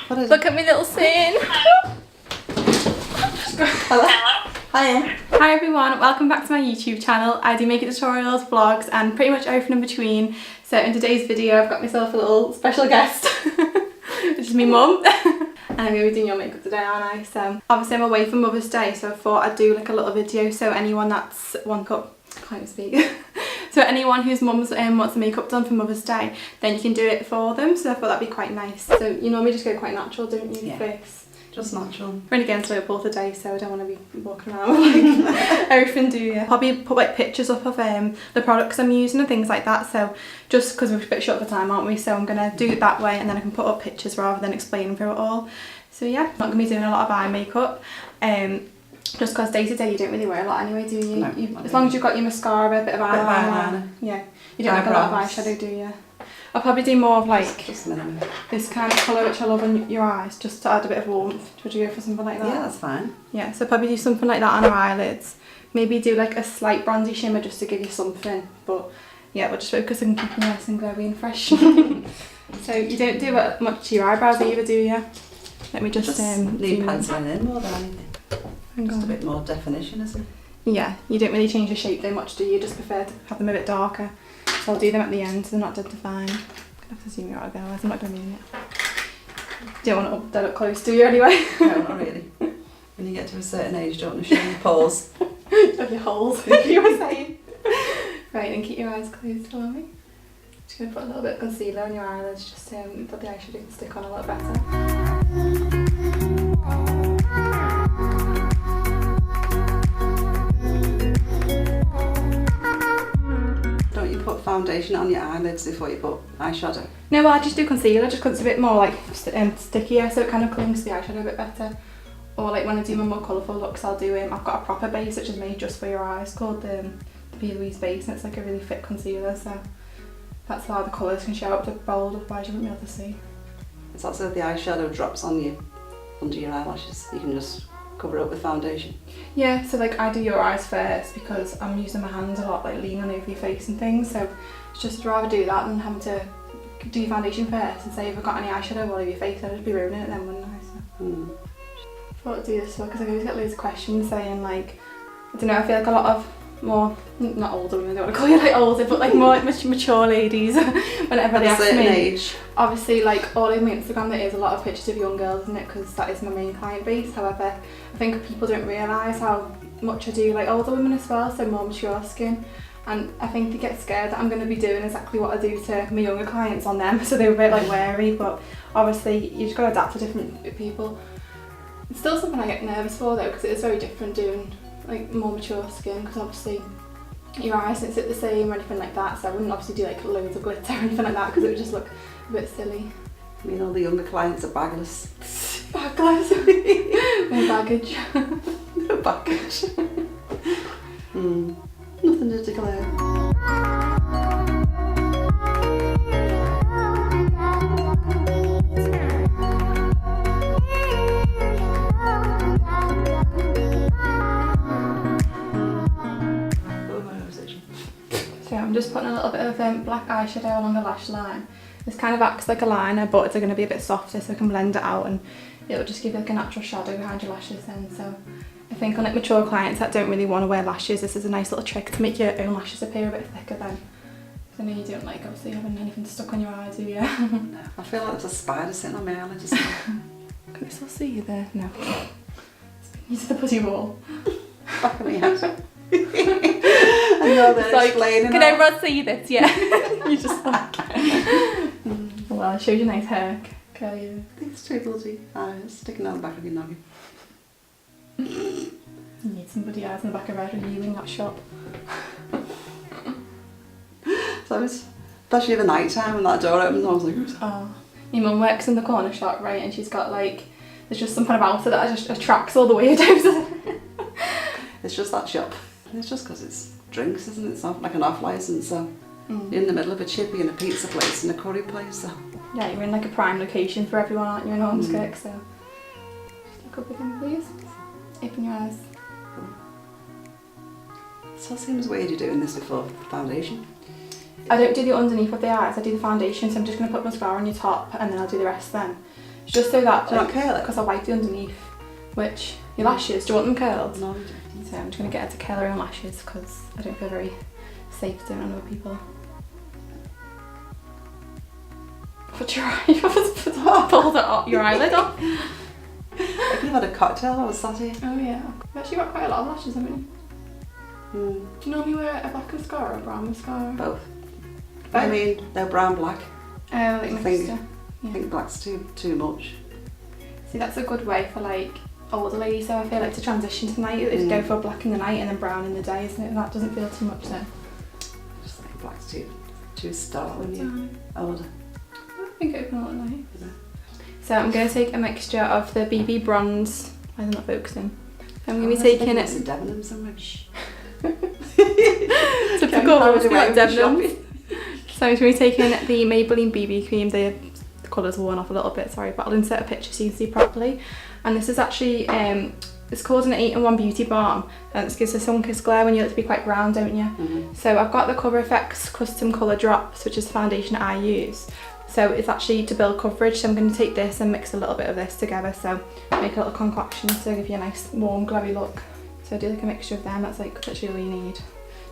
What is Look at me little sin. Hello? Hiya. Hi everyone, welcome back to my YouTube channel. I do makeup tutorials, vlogs and pretty much everything in between. So in today's video I've got myself a little special guest, which is my mum. And I'm going to be doing your makeup today, aren't I? So obviously I'm away for Mother's Day, so I thought I'd do like a little video so anyone that's one cup, can't even speak. So anyone whose mums wants the makeup done for Mother's Day, then you can do it for them. So I thought that'd be quite nice. So you normally just go quite natural, don't you, face? Just natural. We're only getting slow pull today, so I don't want to be walking around with like everything, do you? Probably put like pictures up of the products I'm using and things like that. So just because we're a bit short for time, aren't we? So I'm going to do it that way and then I can put up pictures rather than explaining through it all. So yeah, I'm not going to be doing a lot of eye makeup. Just because day to day you don't really wear a lot anyway, do you? No, as long as you've got your mascara, a bit of eyeliner. Yeah, you don't like a lot of eyeshadow, do you? I'll probably do more of like just minimum. This kind of colour which I love on your eyes, just to add a bit of warmth. Would you go for something like that? Yeah, that's fine. Yeah, so probably do something like that on our eyelids. Maybe do like a slight bronzy shimmer just to give you something. But yeah, we'll just focus on keeping you nice and glowy and fresh. So you don't do much to your eyebrows either, do you? Let me just need penciling in more than anything. Just a bit more definition, isn't it? Yeah, you don't really change the shape very much, do you? You just prefer to have them a bit darker. So I'll do them at the end so they're not dead defined. I'm going to have to zoom you out again, otherwise I'm not done doing it. You don't want it up dead up close, do you, anyway? No, not really. When you get to a certain age, you don't want to show your pores. Of your holes, you were saying. Right, and keep your eyes closed for me. Just going to put a little bit of concealer on your eyelids just so that the eyeshadow can stick on a little better. Foundation on your eyelids before you put eyeshadow? No, well, I just do concealer just because it's a bit more like stickier, so it kind of clings to the eyeshadow a bit better. Or like when I do my more colourful looks, I'll do I've got a proper base which is made just for your eyes called the P. Louise base, and it's like a really thick concealer, so that's how the colours can show up to bold, otherwise you wouldn't be able to see. It's also if the eyeshadow drops on you under your eyelashes, you can just cover it up with foundation. Yeah, so like I do your eyes first because I'm using my hands a lot, like leaning over your face and things, so it's just rather do that than having to do your foundation first and say if I've got any eyeshadow all over your face, I'd just be ruining it then, wouldn't I? So. I thought I'd do this because I always get loads of questions saying like, I don't know, I feel like a lot of more, not older women, I don't want to call you like older, but like more like mature ladies, whenever they ask me. Age. Obviously, like all over my Instagram there is a lot of pictures of young girls, isn't it, because that is my main client base. However, I think people don't realise how much I do like older women as well, so more mature skin, and I think they get scared that I'm going to be doing exactly what I do to my younger clients on them, so they're a bit like wary, but obviously you just got to adapt to different people. It's still something I get nervous for though, because it is very different doing like more mature skin, because obviously your eyes don't sit the same or anything like that, so I wouldn't obviously do like loads of glitter or anything like that because it would just look a bit silly. I mean, all the younger clients are bagless. Bagless? No baggage. No baggage. Nothing to declare. So I'm just putting a little bit of black eyeshadow along the lash line. This kind of acts like a liner, but it's going to be a bit softer so I can blend it out and it'll just give you like a natural shadow behind your lashes then. So I think on like mature clients that don't really want to wear lashes, this is a nice little trick to make your own lashes appear a bit thicker then. Because I know you don't like obviously having anything stuck on your eyes, do you? No, I feel like there's a spider sitting on my eyelids. Can I still see you there? No. You to the putty wall. Back of my head. I know they're like, explaining. Can everyone see this? Yeah. You just like. Well, I showed you nice hair. Curly. These two bloody eyes sticking out the back of your noggin. You need some bloody eyes in the back of her head when you in that shop. So it's especially the night time when that door opens, I was like, oh. My mum works in the corner shop, right, and she's got like, there's just something about it that just attracts all the weirdos. It's just that shop. It's just because it's drinks, isn't it? It's not like an off licence, so you're in the middle of a chippy and a pizza place and a curry place, so. Yeah, you're in like a prime location for everyone, aren't you, in Ormskirk, so. Just look up again, please. Open your eyes. So it seems weird you're doing this before foundation. I don't do the underneath of the eyes, I do the foundation, so I'm just going to put mascara on your top and then I'll do the rest then. It's just so that, Do you not curl it? because I wipe the underneath, which, your lashes, do you want them curled? No. So I'm just going to get her to curl her own lashes because I don't feel very safe doing it on other people. Put your eye, you pulled it off, your eyelid off. I could have had a cocktail while I was sat here. Oh yeah, you've actually got quite a lot of lashes, haven't you? Mm. Do you normally wear a black mascara or a brown mascara? Both. I mean, they're brown black. Oh, like mixture. I think black's too much. See, that's a good way for like older ladies, so I feel like to transition to night is go for black in the night and then brown in the day, isn't it? That doesn't feel too much then. I just think black's too stark when you're older. I think it would look nice. Yeah. So I'm going to take a mixture of the BB bronze. Why is it not focusing? I'm going to be taking it. Some Debenhams somewhere. Typical like Debenhams. So I'm going to be taking the Maybelline BB cream. The colour's worn off a little bit, sorry, but I'll insert a picture so you can see properly. And this is actually, it's called an 8-in-1 beauty balm, and it gives a sun-kissed glare when you like to be quite brown, don't you? Mm-hmm. So I've got the Cover FX Custom Colour Drops, which is the foundation I use. So it's actually to build coverage, so I'm going to take this and mix a little bit of this together, so make a little concoction to give you a nice warm glowy look. So I do like a mixture of them, that's like literally all you need.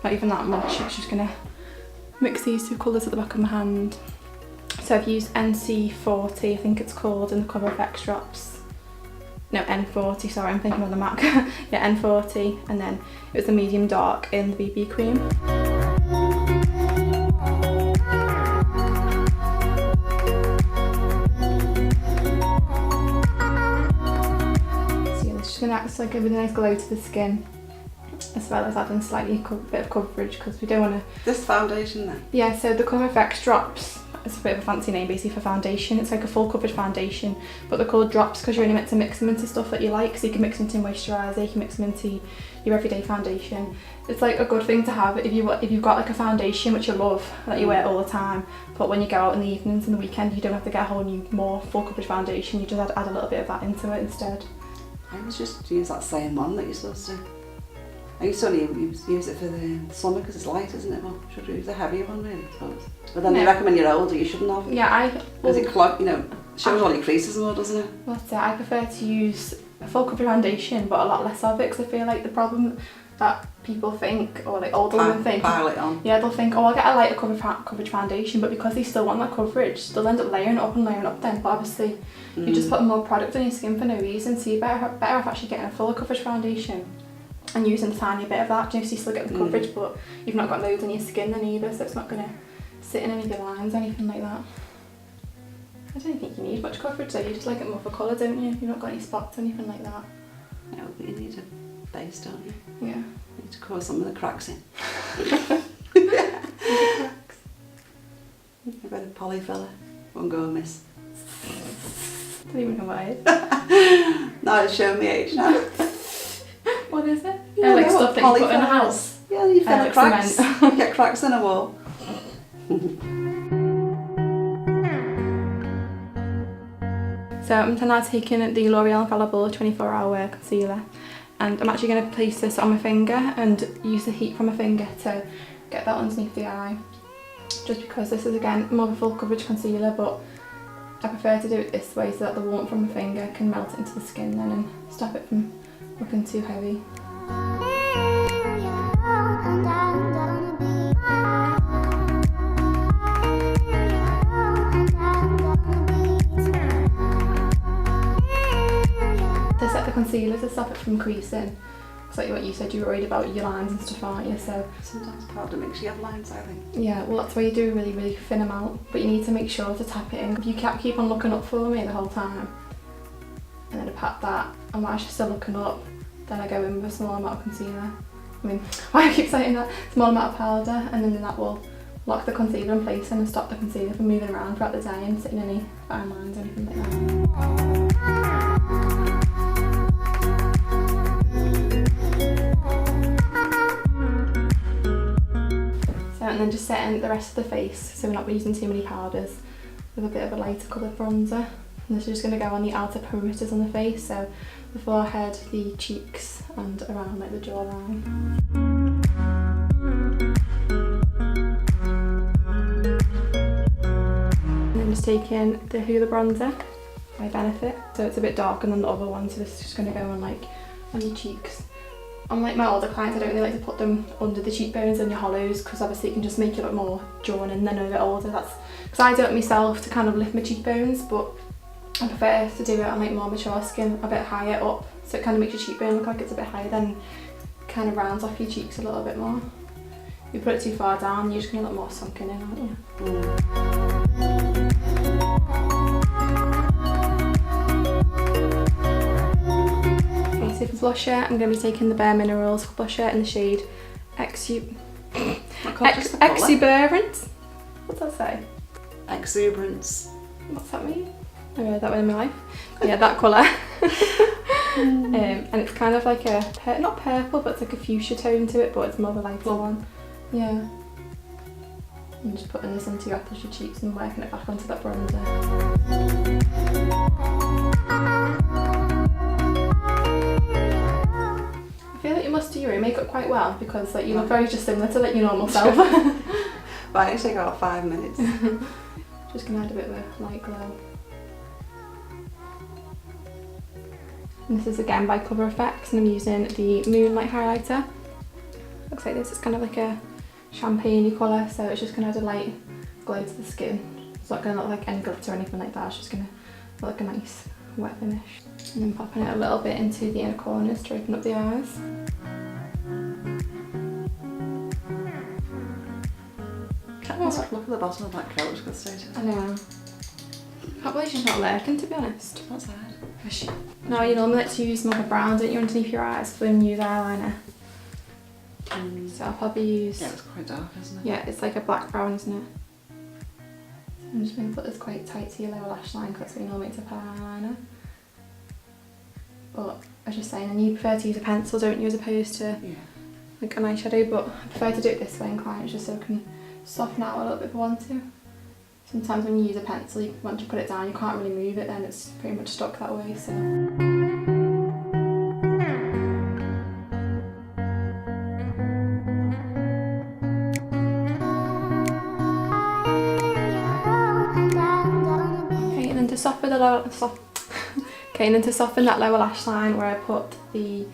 Not even that much, I'm just going to mix these two colours at the back of my hand. So I've used NC40, I think it's called, in the Cover FX drops. No, N40, sorry, I'm thinking on the Mac. Yeah, N40, and then it was the medium dark in the BB cream. So yeah, this is just going to act like give it a nice glow to the skin, as well as adding slightly a bit of coverage because we don't want to... This foundation then? Yeah, so the Cover FX drops, it's a bit of a fancy name basically for foundation. It's like a full coverage foundation, but they're called drops because you're only meant to mix them into stuff that you like. So you can mix them into moisturiser, you can mix them into your everyday foundation. It's like a good thing to have if you've got like a foundation which you love that you wear all the time, but when you go out in the evenings and the weekend you don't have to get a whole new more full coverage foundation, you just add a little bit of that into it instead. I always just use that same one that you're supposed to. I used to only use it for the summer because it's light, isn't it? Well, should we use a heavier one really, I suppose? But then they reckon when you're older you shouldn't have. Yeah, because it clog, shows all your creases more, doesn't it? Well, that's it. I prefer to use a full coverage foundation but a lot less of it because I feel like the problem that people think, or like older women think, pile it on. Yeah, they'll think, oh, I'll get a lighter coverage foundation, but because they still want that coverage, they'll end up layering it up and layering up then. But obviously, you're just putting more product on your skin for no reason, so you're better off actually getting a full coverage foundation and using a tiny bit of that, so you still get the coverage, but you've not got loads on your skin then either, so it's not going to sit in any of your lines or anything like that. I don't think you need much coverage though, you just like it more for colour, don't you? You've not got any spots or anything like that. No, but you need a base, don't you? Yeah. You need to cause some of the cracks in. Cracks. A bit of polyfiller, won't go amiss. I don't even know what it is. No, it's showing me age now. What is it? Yeah, like stuff that you put in a house. Yeah, you fill like cracks. You get cracks in a wall. So I'm now taking the L'Oreal Infallible 24-hour wear concealer, and I'm actually going to place this on my finger and use the heat from my finger to get that underneath the eye. Just because this is again more of a full coverage concealer, but I prefer to do it this way so that the warmth from my finger can melt it into the skin then and stop it from looking too heavy. To set the concealer to stop it from creasing, because like what you said, you were worried about your lines and stuff, aren't you? So sometimes powder makes you have lines, I think. Yeah, well that's why you do a really, really thin amount, but you need to make sure to tap it in. If you keep on looking up for me the whole time, and then I pat that, and while she's still looking up, then I go in with a small amount of concealer. I mean, why I keep saying that? Small amount of powder, and then that will lock the concealer in place and stop the concealer from moving around throughout the day and sitting in any fine lines or anything like that. And then just setting the rest of the face, so we're not using too many powders, with a bit of a lighter coloured bronzer. And this is just going to go on the outer perimeters on the face, so the forehead, the cheeks, and around like the jawline. And then just taking the Hoola bronzer, Eye Benefit. So it's a bit darker than the other one, so this is just going to go on like on your cheeks. Unlike my older clients, I don't really like to put them under the cheekbones and your hollows, because obviously it can just make you look more drawn in than a bit older. That's because I do it myself to kind of lift my cheekbones, but I prefer to do it on like more mature skin, a bit higher up, so it kind of makes your cheekbone look like it's a bit higher, then kind of rounds off your cheeks a little bit more. If you put it too far down, you're just going to look more sunken in, aren't you? Okay, so for blusher, I'm going to be taking the Bare Minerals blusher in the shade Exuberance. What's that say? Exuberance. What's that mean? I read that one in my life. Yeah, that colour. And it's kind of like a, not purple, but it's like a fuchsia tone to it, but it's more of a lighter one. Yeah. I'm just putting this into your upper cheeks and working it back onto that bronzer. I feel like you must do your makeup quite well, because like you look very just similar to like your normal self. Right, it's take about 5 minutes. Just gonna add a bit of a light glow. And this is again by Cover Effects, and I'm using the Moonlight highlighter. Looks like this, it's kind of like a champagne-y colour, so it's just going to add a light glow to the skin. It's not going to look like any glitter or anything like that, it's just going to look like a nice wet finish. And then popping it a little bit into the inner corners to open up the eyes. Look at the bottom of that couch, got straight. I know. I can't believe she's not lurking, to be honest. What's that? No, you normally like to use more of a brown, don't you, underneath your eyes when you use eyeliner. So I'll probably use... Yeah, it's quite dark, isn't it? Yeah, it's like a black brown, isn't it? So I'm just going to put this quite tight to your lower lash line, because that's what you normally make to apply eyeliner. But I was just saying, and you prefer to use a pencil, don't you, as opposed to like an eyeshadow, but I prefer to do it this way in clients, just so I can soften out a little bit if I want to. Sometimes when you use a pencil, you want to put it down, you can't really move it, then it's pretty much stuck that way, so... Okay, and then to soften that lower lash line where I put the,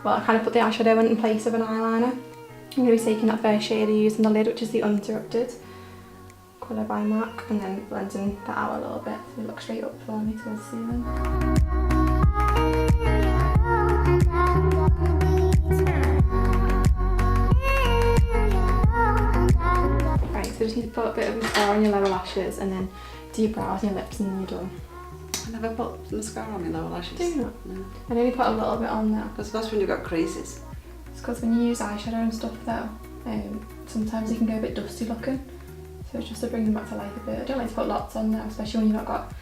well, I kind of put the eyeshadow in place of an eyeliner. I'm going to be taking that first shade I used on the lid, which is the Uninterrupted colour by MAC, and then blending that out a little bit so it looks straight up for me towards the ceiling. Right, so just need to put a bit of mascara on your lower lashes and then do your brows and your lips and then you're done. I never put mascara on my lower lashes. Do you not? No. I only put a little bit on there. Because that's when you've got creases. It's because when you use eyeshadow and stuff though, sometimes you can go a bit dusty looking. So it's just to bring them back to life a bit. I don't like to put lots on there, especially when you've not got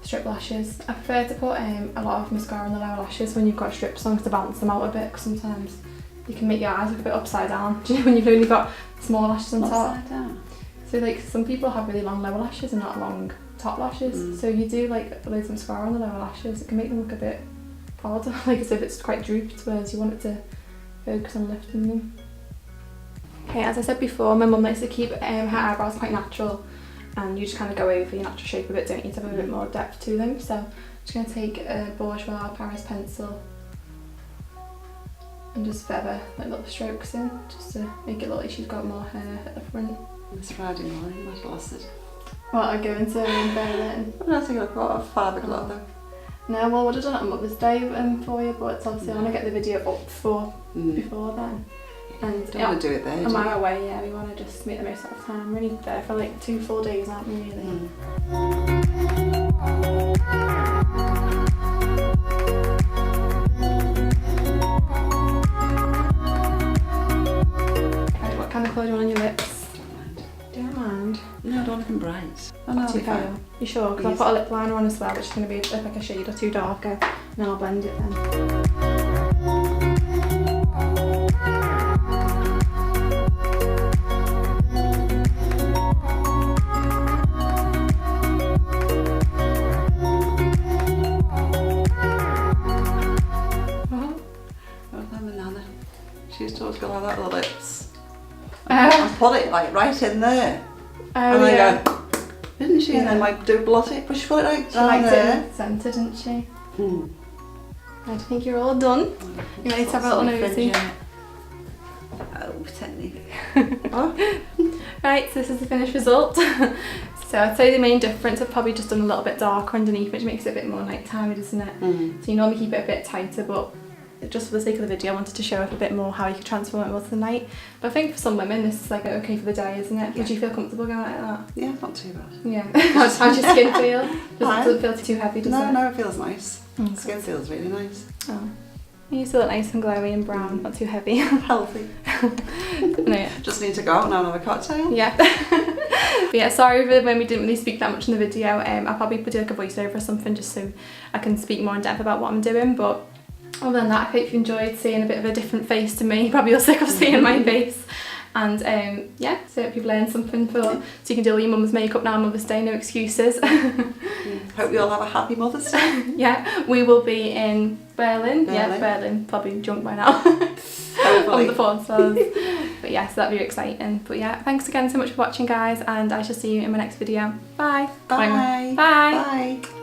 strip lashes. I prefer to put a lot of mascara on the lower lashes when you've got strips on, to balance them out a bit, because sometimes you can make your eyes look a bit upside down. Do you know when you've only got small lashes on top? Upside down? So like some people have really long lower lashes and not long top lashes. So you do like loads of mascara on the lower lashes, it can make them look a bit odd, like as if it's quite drooped, whereas you want it to focus on lifting them. Okay, as I said before, my mum likes to keep her eyebrows quite natural, and you just kind of go over your natural shape a bit, don't you, to have a bit more depth to them. So I'm just going to take a Bourjois Paris pencil and just feather like little strokes in, just to make it look like she's got more hair at the front. It's Friday morning, what was it? What, I go into bed then? I don't think I've got a 5 o'clock though. No, well, I would have done it on Mother's Day for you, but it's obviously I want to get the video up before then. And don't want to do it there, on my way, yeah, we want to just make the most out of time. We're only there for like 2 full days, aren't we, really? Right, what kind of colour do you want on your lips? Don't mind. No, I don't want them bright. Oh, no, too pale. You sure? Because I'll put a lip liner on as well, which is going to be like a shade or 2 darker, and then I'll blend it then. She used to always go like that with her lips. And put it like right in there. And then go. Didn't she? And then like do blot it, but she put it like She down liked there. it in the centre, didn't she? I think you're all done. You ready to have a little nosy? Oh, technique. Right, so this is the finished result. So I'd say the main difference, I've probably just done a little bit darker underneath, which makes it a bit more nighttime, doesn't it? So you normally keep it a bit tighter, but just for the sake of the video I wanted to show off a bit more how you can transform it more to the night. But I think for some women this is like okay for the day, isn't it? Would you feel comfortable going like that? Yeah, not too bad. Yeah. How's your skin feel? Doesn't feel too heavy, does it? No, it feels nice. Okay. Skin feels really nice. Oh. You still look nice and glowy and brown, not too heavy. Healthy. No, yeah. Just need to go out now and have a cocktail. Yeah. But yeah, sorry for when we didn't really speak that much in the video. I'll probably put like a voiceover or something just so I can speak more in depth about what I'm doing. But other than that, I hope you enjoyed seeing a bit of a different face to me. Probably you're sick of seeing my face. And yeah, so hope you've learned something so you can do all your mum's makeup now on Mother's Day, no excuses. Hope you all have a happy Mother's Day. Yeah, we will be in Berlin. Yeah, Berlin, probably drunk by now. On the porn stars. But yeah, so that'll be exciting. But yeah, thanks again so much for watching, guys, and I shall see you in my next video. Bye. Bye. Bye. Bye.